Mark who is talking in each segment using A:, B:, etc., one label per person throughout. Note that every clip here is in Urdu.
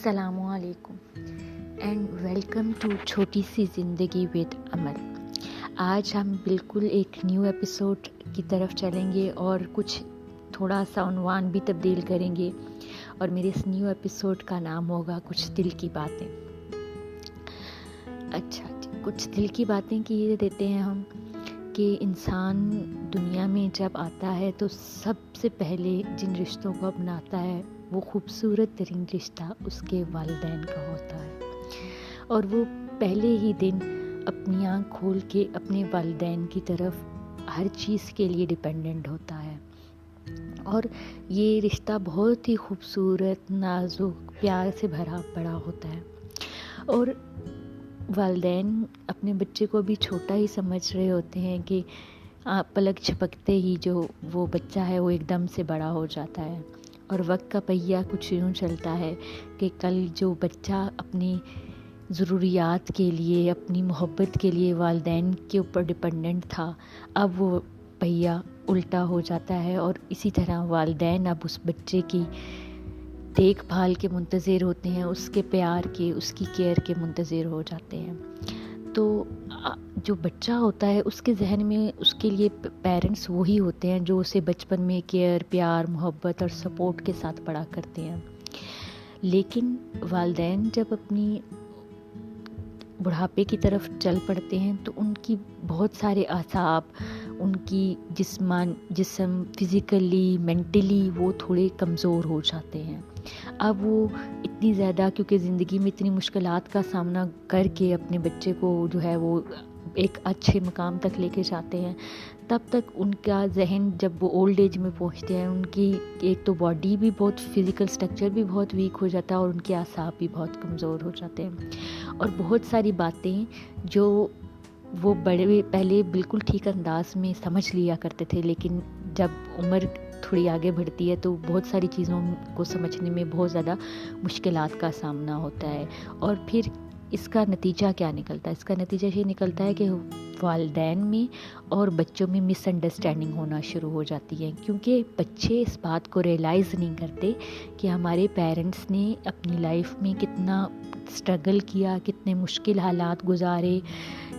A: السلام علیکم اینڈ ویلکم ٹو چھوٹی سی زندگی ود عمل۔ آج ہم بالکل ایک نیو ایپیسوڈ کی طرف چلیں گے اور کچھ تھوڑا سا عنوان بھی تبدیل کریں گے، اور میرے اس نیو ایپیسوڈ کا نام ہوگا کچھ دل کی باتیں۔ اچھا جی، کچھ دل کی باتیں کی یہ دیتے ہیں ہم کہ انسان دنیا میں جب آتا ہے تو سب سے پہلے جن رشتوں کو اپناتا ہے وہ خوبصورت ترین رشتہ اس کے والدین کا ہوتا ہے، اور وہ پہلے ہی دن اپنی آنکھ کھول کے اپنے والدین کی طرف ہر چیز کے لیے ڈیپینڈنٹ ہوتا ہے، اور یہ رشتہ بہت ہی خوبصورت، نازک، پیار سے بھرا پڑا ہوتا ہے۔ اور والدین اپنے بچے کو بھی چھوٹا ہی سمجھ رہے ہوتے ہیں کہ پلک جھپکتے ہی جو وہ بچہ ہے وہ ایک دم سے بڑا ہو جاتا ہے، اور وقت کا پہیہ کچھ یوں چلتا ہے کہ کل جو بچہ اپنی ضروریات کے لیے، اپنی محبت کے لیے والدین کے اوپر ڈپینڈنٹ تھا، اب وہ پہیہ الٹا ہو جاتا ہے، اور اسی طرح والدین اب اس بچے کی دیکھ بھال کے منتظر ہوتے ہیں، اس کے پیار کے، اس کی کیئر کے منتظر ہو جاتے ہیں۔ تو جو بچہ ہوتا ہے اس کے ذہن میں اس کے لیے پیرنٹس وہی ہوتے ہیں جو اسے بچپن میں کیئر، پیار، محبت اور سپورٹ کے ساتھ بڑا کرتے ہیں۔ لیکن والدین جب اپنی بڑھاپے کی طرف چل پڑتے ہیں تو ان کی بہت سارے اعصاب، ان کی جسم فزیکلی، مینٹلی وہ تھوڑے کمزور ہو جاتے ہیں۔ اب وہ اتنی زیادہ، کیونکہ زندگی میں اتنی مشکلات کا سامنا کر کے اپنے بچے کو جو ہے وہ ایک اچھے مقام تک لے کے جاتے ہیں، تب تک ان کا ذہن جب وہ اولڈ ایج میں پہنچتے ہیں، ان کی ایک تو باڈی بھی بہت، فزیکل سٹرکچر بھی بہت ویک ہو جاتا ہے، اور ان کے اعصاب بھی بہت کمزور ہو جاتے ہیں، اور بہت ساری باتیں جو وہ بڑے پہلے بالکل ٹھیک انداز میں سمجھ لیا کرتے تھے، لیکن جب عمر تھوڑی آگے بڑھتی ہے تو بہت ساری چیزوں کو سمجھنے میں بہت زیادہ مشکلات کا سامنا ہوتا ہے۔ اور پھر اس کا نتیجہ کیا نکلتا ہے؟ اس کا نتیجہ یہ نکلتا ہے کہ والدین میں اور بچوں میں مس انڈرسٹینڈنگ ہونا شروع ہو جاتی ہے، کیونکہ بچے اس بات کو ریئلائز نہیں کرتے کہ ہمارے پیرنٹس نے اپنی لائف میں کتنا اسٹرگل کیا، کتنے مشکل حالات گزارے،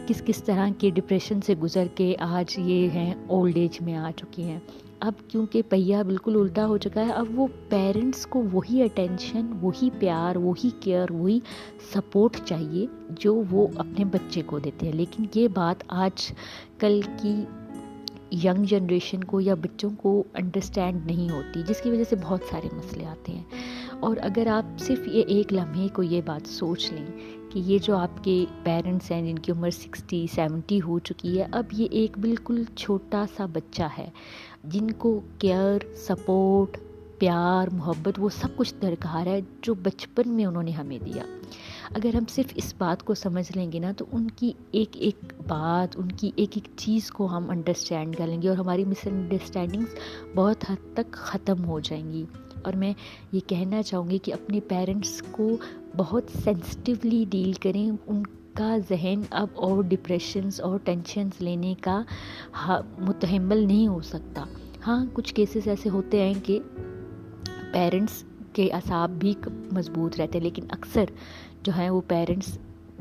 A: کس طرح کے ڈپریشن سے گزر کے آج یہ ہیں اولڈ ایج میں آ چکی ہیں۔ اب کیونکہ پہیہ بالکل الٹا ہو چکا ہے، اب وہ پیرنٹس کو وہی اٹینشن، وہی پیار، وہی کیئر، وہی سپورٹ چاہیے جو وہ اپنے بچے کو دیتے ہیں، لیکن یہ بات آج کل کی ینگ جنریشن کو یا بچوں کو انڈرسٹینڈ نہیں ہوتی، جس کی وجہ سے بہت سارے مسئلے آتے ہیں۔ اور اگر آپ صرف یہ ایک لمحے کو یہ بات سوچ لیں کہ یہ جو آپ کے پیرنٹس ہیں جن کی عمر 60، 70 ہو چکی ہے، اب یہ ایک بالکل چھوٹا سا بچہ ہے جن کو کیئر، سپورٹ، پیار، محبت وہ سب کچھ درکار ہے جو بچپن میں انہوں نے ہمیں دیا۔ اگر ہم صرف اس بات کو سمجھ لیں گے نا تو ان کی ایک ایک بات، ان کی ایک ایک چیز کو ہم انڈرسٹینڈ کر لیں گے، اور ہماری مس انڈرسٹینڈنگس بہت حد تک ختم ہو جائیں گی۔ اور میں یہ کہنا چاہوں گی کہ اپنے پیرنٹس کو بہت سینسٹیولی ڈیل کریں، ان کا ذہن اب اور ڈپریشنز اور ٹینشنز لینے کا متحمل نہیں ہو سکتا۔ ہاں، کچھ کیسز ایسے ہوتے ہیں کہ پیرنٹس کے اعصاب بھی مضبوط رہتے ہیں، لیکن اکثر جو ہیں وہ پیرنٹس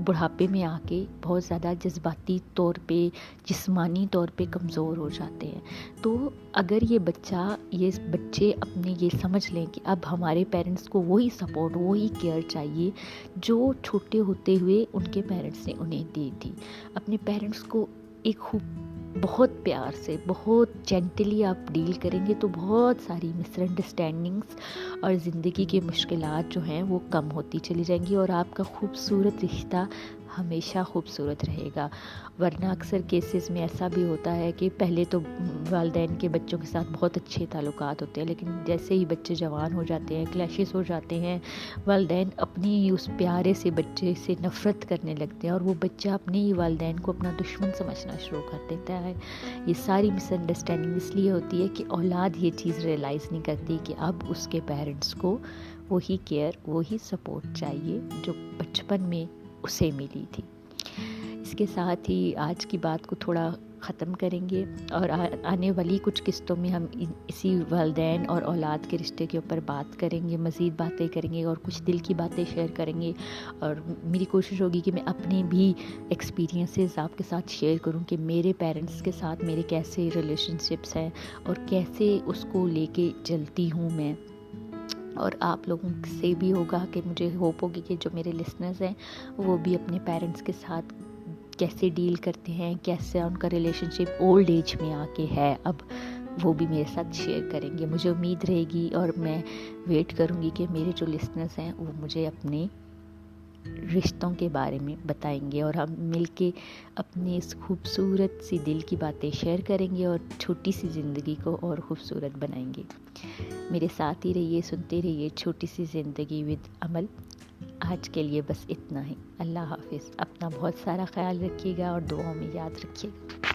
A: بڑھاپے میں آ کے بہت زیادہ جذباتی طور پہ، جسمانی طور پہ کمزور ہو جاتے ہیں۔ تو اگر یہ بچے اپنے یہ سمجھ لیں کہ اب ہمارے پیرنٹس کو وہی سپورٹ، وہی کیئر چاہیے جو چھوٹے ہوتے ہوئے ان کے پیرنٹس نے انہیں دی تھی، اپنے پیرنٹس کو ایک بہت پیار سے، بہت جینٹلی آپ ڈیل کریں گے تو بہت ساری مس انڈرسٹینڈنگس اور زندگی کی مشکلات جو ہیں وہ کم ہوتی چلی جائیں گی، اور آپ کا خوبصورت رشتہ ہمیشہ خوبصورت رہے گا۔ ورنہ اکثر کیسز میں ایسا بھی ہوتا ہے کہ پہلے تو والدین کے بچوں کے ساتھ بہت اچھے تعلقات ہوتے ہیں، لیکن جیسے ہی بچے جوان ہو جاتے ہیں، کلیشز ہو جاتے ہیں، والدین اپنی اس پیارے سے بچے سے نفرت کرنے لگتے ہیں، اور وہ بچہ اپنے ہی والدین کو اپنا دشمن سمجھنا شروع کر دیتا ہے۔ یہ ساری مس انڈرسٹینڈنگ اس لیے ہوتی ہے کہ اولاد یہ چیز ریئلائز نہیں کرتی کہ اب اس کے پیرنٹس کو وہی کیئر، وہی سپورٹ چاہیے جو بچپن میں اسے ملی تھی۔ اس کے ساتھ ہی آج کی بات کو تھوڑا ختم کریں گے، اور آنے والی کچھ قسطوں میں ہم اسی والدین اور اولاد کے رشتے کے اوپر بات کریں گے، مزید باتیں کریں گے اور کچھ دل کی باتیں شیئر کریں گے. اور میری کوشش ہوگی کہ میں اپنے بھی ایکسپیرینسز آپ کے ساتھ شیئر کروں کہ میرے پیرنٹس کے ساتھ میرے کیسے ریلیشن شپس ہیں اور کیسے اس کو لے کے چلتی ہوں میں. اور آپ لوگوں سے بھی ہوگا کہ مجھے ہوپ ہوگی کہ جو میرے لسنرز ہیں وہ بھی اپنے پیرنٹس کے ساتھ کیسے ڈیل کرتے ہیں، کیسے ان کا ریلیشن شپ اولڈ ایج میں آ کے ہے اب، وہ بھی میرے ساتھ شیئر کریں گے. مجھے امید رہے گی اور میں ویٹ کروں گی کہ میرے جو لسنرز ہیں وہ مجھے اپنے رشتوں کے بارے میں بتائیں گے اور ہم مل کے اپنی اس خوبصورت سی دل کی باتیں شیئر کریں گے اور چھوٹی سی زندگی کو اور خوبصورت بنائیں گے. میرے ساتھ ہی رہیے، سنتے رہیے چھوٹی سی زندگی ود عمل. آج کے لیے بس اتنا ہی. اللہ حافظ. اپنا بہت سارا خیال رکھیے گا اور دعاؤں میں یاد رکھیے گا.